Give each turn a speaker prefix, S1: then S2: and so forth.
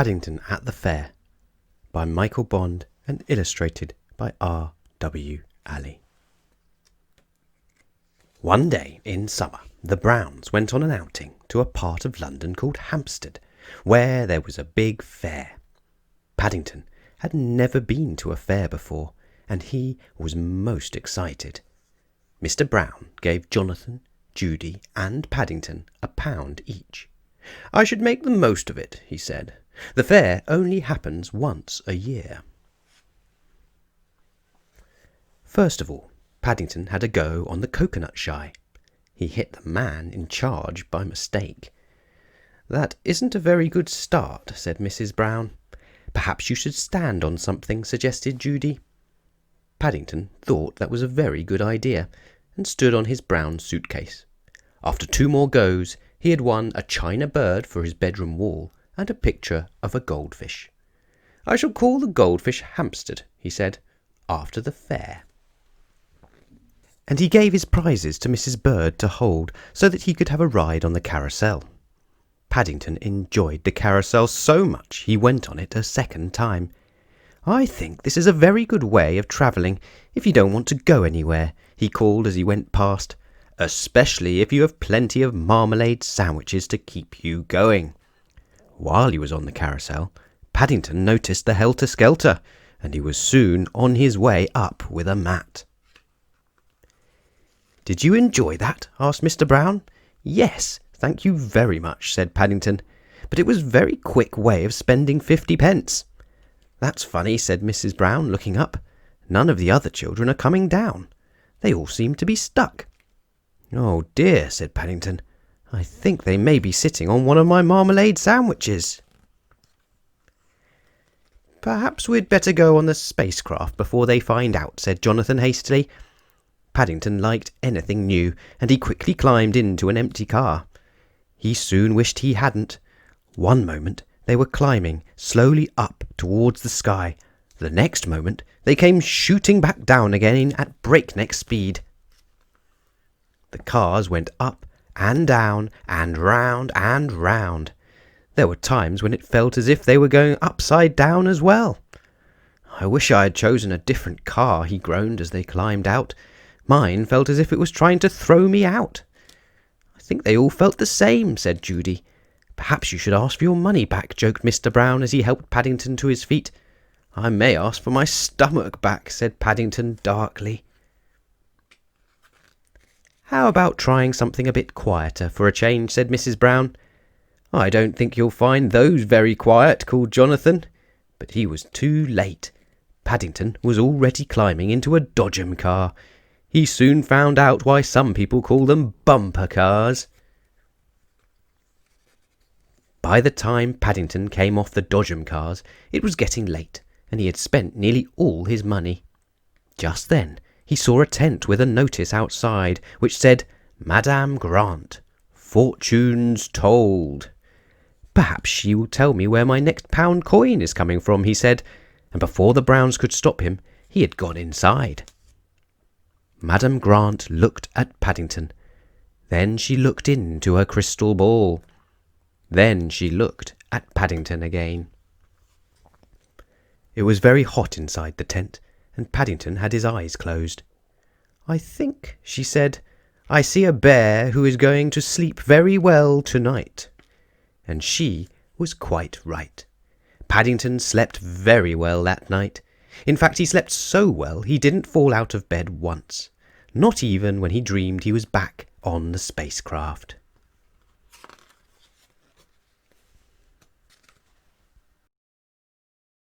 S1: Paddington at the Fair by Michael Bond and illustrated by R. W. Alley. One day in summer, the Browns went on an outing to a part of London called Hampstead, where there was a big fair. Paddington had never been to a fair before, and he was most excited. Mr. Brown gave Jonathan, Judy, and Paddington £1 each. "I should make the most of it," he said. "The fair only happens once a year." First of all, Paddington had a go on the coconut shy. He hit the man in charge by mistake. "That isn't a very good start," said Mrs. Brown. "Perhaps you should stand on something," suggested Judy. Paddington thought that was a very good idea, and stood on his brown suitcase. After 2 more goes, he had won a china bird for his bedroom wall and a picture of a goldfish. "I shall call the goldfish Hampstead," he said, "after the fair." And he gave his prizes to Mrs. Bird to hold so that he could have a ride on the carousel. Paddington enjoyed the carousel so much he went on it a second time. "I think this is a very good way of travelling if you don't want to go anywhere," he called as he went past, "especially if you have plenty of marmalade sandwiches to keep you going." While he was on the carousel, Paddington noticed the helter-skelter, and he was soon on his way up with a mat. "Did you enjoy that?" asked Mr. Brown. "Yes, thank you very much," said Paddington, "but it was a very quick way of spending 50p. "That's funny," said Mrs. Brown, looking up. "None of the other children are coming down. They all seem to be stuck." "Oh dear," said Paddington. "I think they may be sitting on one of my marmalade sandwiches." "Perhaps we'd better go on the spacecraft before they find out," said Jonathan hastily. Paddington liked anything new, and he quickly climbed into an empty car. He soon wished he hadn't. One moment they were climbing slowly up towards the sky. The next moment they came shooting back down again at breakneck speed. The cars went up and down and round and round. There were times when it felt as if they were going upside down as well. "I wish I had chosen a different car," he groaned as they climbed out. "Mine felt as if it was trying to throw me out." "I think they all felt the same," said Judy. "Perhaps you should ask for your money back," joked Mr. Brown as he helped Paddington to his feet. "I may ask for my stomach back," said Paddington darkly. "How about trying something a bit quieter for a change?" said Mrs. Brown. "I don't think you'll find those very quiet," called Jonathan. But he was too late. Paddington was already climbing into a dodgem car. He soon found out why some people call them bumper cars. By the time Paddington came off the dodgem cars, it was getting late, and he had spent nearly all his money. Just then he saw a tent with a notice outside which said, "Madame Grant, fortunes told." "Perhaps she will tell me where my next pound coin is coming from," he said, and before the Browns could stop him, he had gone inside. Madame Grant looked at Paddington. Then she looked into her crystal ball. Then she looked at Paddington again. It was very hot inside the tent, and Paddington had his eyes closed. "I think," she said, "I see a bear who is going to sleep very well tonight." And she was quite right. Paddington slept very well that night. In fact, he slept so well he didn't fall out of bed once, not even when he dreamed he was back on the spacecraft.